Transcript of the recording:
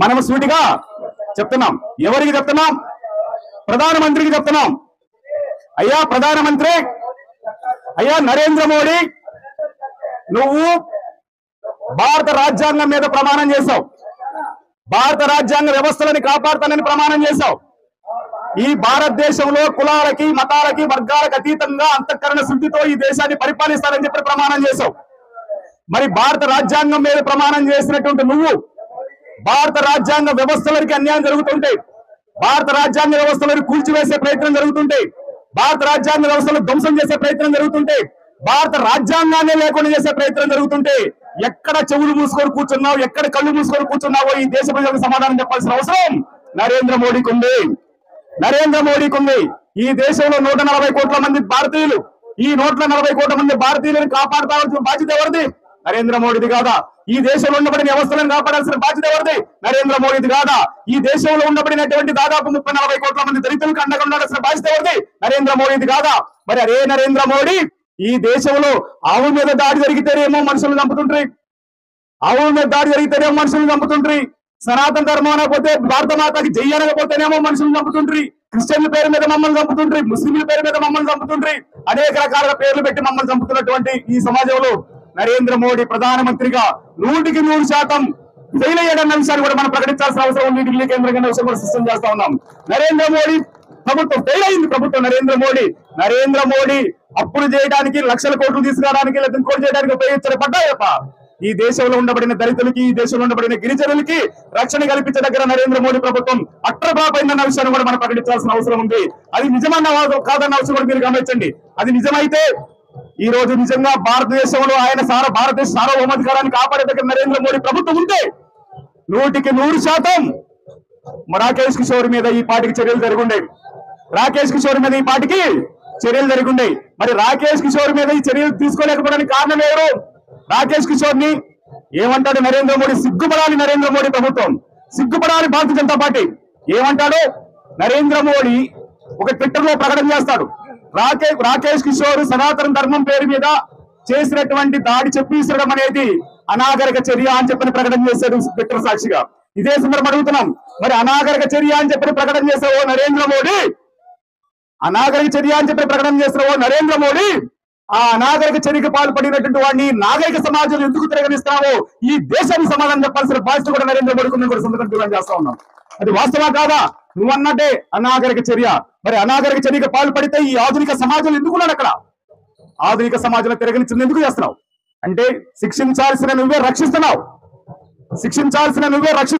మనం సూటిగా చెప్తున్నాం. ఎవరికి చెప్తున్నాం? ప్రధానమంత్రికి చెప్తున్నాం. అయ్యా ప్రధానమంత్రి, అయ్యా నరేంద్ర మోడీ, నువ్వు భారత రాజ్యాంగం మీద ప్రమాణం చేశావు. భారత రాజ్యాంగ వ్యవస్థలని కాపాడుతానని ప్రమాణం చేశావు. ఈ భారతదేశంలో కులాలకి, మతాలకి, వర్గాలకు అతీతంగా అంతఃకరణ శుద్ధితో ఈ దేశాన్ని పరిపాలిస్తానని చెప్పి ప్రమాణం చేశావు. మరి భారత రాజ్యాంగం మీద ప్రమాణం చేసినటువంటి నువ్వు భారత రాజ్యాంగ వ్యవస్థలకి అన్యాయం జరుగుతుంటే, భారత రాజ్యాంగ వ్యవస్థలను కూల్చివేసే ప్రయత్నం జరుగుతుంటే, భారత రాజ్యాంగ వ్యవస్థను ధ్వంసం చేసే ప్రయత్నం జరుగుతుంటే, భారత రాజ్యాంగాన్ని లేకుండా చేసే ప్రయత్నం జరుగుతుంటే, ఎక్కడ చెవులు మూసుకొని కూర్చున్నావు, ఎక్కడ కళ్ళు మూసుకొని కూర్చున్నావో ఈ దేశ ప్రజలకు సమాధానం చెప్పాల్సిన అవసరం నరేంద్ర మోడీకి ఉంది. నరేంద్ర మోడీకి ఉంది. ఈ దేశంలో 140 కోట్ల మంది భారతీయులు, ఈ 140 కోట్ల మంది భారతీయులను కాపాడుతాల్సిన బాధ్యత ఎవరిది? నరేంద్ర మోడీది కాదా? ఈ దేశంలో ఉండబడిన వ్యవస్థలను కాపాడాల్సిన బాధ్యత ఎవరిది? నరేంద్ర మోడీది కాదా? ఈ దేశంలో ఉండబడినటువంటి దాదాపు 30-40 కోట్ల మంది దళితులకు అండగా ఉండాల్సిన బాధ్యత ఎవరిది? నరేంద్ర మోడీది కాదా? మరి అదే నరేంద్ర మోడీ ఈ దేశంలో ఆవు మీద దాడి జరిగితేనేమో మనుషులు చంపుతుంటారు, ఆవు మీద దాడి జరిగితేనేమో మనుషులు చంపుతుంటారు, సనాతన ధర్మం అనకపోతే భారత మాతకి జై అనకపోతేనేమో మనుషులు చంపుతుంటారు, క్రిస్టియన్ల పేరు మీద మమ్మల్ని చంపుతుంటారు, ముస్లింల పేరు మీద మమ్మల్ని చంపుతుంటారు, అనేక రకాల పేర్లు పెట్టి మమ్మల్ని చంపుతున్నటువంటి ఈ సమాజంలో నరేంద్ర మోడీ ప్రధానమంత్రిగా 100% ఫెయిల్ అయ్యాడన్న విషయాన్ని కూడా మనం ప్రకటించాల్సిన అవసరం ఉంది. ఢిల్లీ కేంద్రంగా విషయం కూడా సిస్టమ్ చేస్తా ఉన్నాం. నరేంద్ర మోడీ ప్రభుత్వం ఫెయిల్ అయింది. ప్రభుత్వం నరేంద్ర మోడీ అప్పులు చేయడానికి, లక్షల కోట్లు తీసుకురావడానికి, లేదా ఇంకోటి చేయడానికి ఉపయోగించబడ్డాయప్ప. ఈ దేశంలో ఉండబడిన దళితులకి, ఈ దేశంలో ఉండబడిన గిరిజనులకి రక్షణ కల్పించే దగ్గర నరేంద్ర మోడీ ప్రభుత్వం అట్రబాపైందన్న విషయాన్ని కూడా మనం ప్రకటించాల్సిన అవసరం ఉంది. అది నిజమన్న కాదన్న అవసరం కూడా మీరు గమనించండి. అది నిజమైతే ఈ రోజు నిజంగా భారతదేశంలో ఆయన భారతదేశ సార్వభౌమాధికారాన్ని కాపాడే దగ్గర నరేంద్ర మోడీ ప్రభుత్వం ఉంటే 100% రాకేష్ కిషోర్ మీద ఈ పార్టీకి చర్యలు జరుగుండేవి. రాకేష్ కిషోర్ మీద ఈ పార్టీకి చర్యలు జరుగుండేవి. మరి రాకేష్ కిషోర్ మీద ఈ చర్యలు తీసుకోలేకపోవడానికి కారణం ఎవరు? రాకేష్ కిషోర్ ని ఏమంటాడు నరేంద్ర మోడీ? సిగ్గుపడాలి నరేంద్ర మోడీ ప్రభుత్వం, సిగ్గుపడాలి భారతీయ జనతా పార్టీ. ఏమంటాడు నరేంద్ర మోడీ? ఒక ట్విట్టర్ లో ప్రకటన చేస్తాడు. రాకేష్ కిషోర్ సనాతన ధర్మం పేరు మీద చేసినటువంటి దాడి చెప్పిసడం అనేది అనాగరిక చర్య అని చెప్పిన ప్రకటన చేశాడు ట్విట్టర్ సాక్షిగా. ఇదే సందర్భం అడుగుతున్నాం, మరి అనాగరిక చర్య అని చెప్పిన ప్రకటన చేసావో నరేంద్ర మోడీ, అనాగరిక చర్య అని చెప్పిన ప్రకటన చేస్తున్నావో నరేంద్ర మోడీ, ఆ అనాగరిక చర్యకు పాల్పడినటువంటి వాడిని నాగరిక సమాజంలో ఎందుకు తిరగనిస్తున్నావో ఈ దేశానికి సమాధానం చెప్పాల్సిన బాధ్యత కూడా నరేంద్ర మోడీకి కూడా సందర్భంగా చేస్తా ఉన్నాం. అది వాస్తవా కాదా? నువ్వన్నట్టే అనాగరిక చర్య. మరి అనాగరిక చర్యకు పాల్పడితే ఈ ఆధునిక సమాజంలో ఎందుకున్నాడు? అక్కడ ఆధునిక సమాజంలో తిరగనిచ్చింది ఎందుకు చేస్తున్నావు? అంటే శిక్షించాల్సిన నువ్వే రక్షిస్తున్నావు, శిక్షించాల్సిన నువ్వే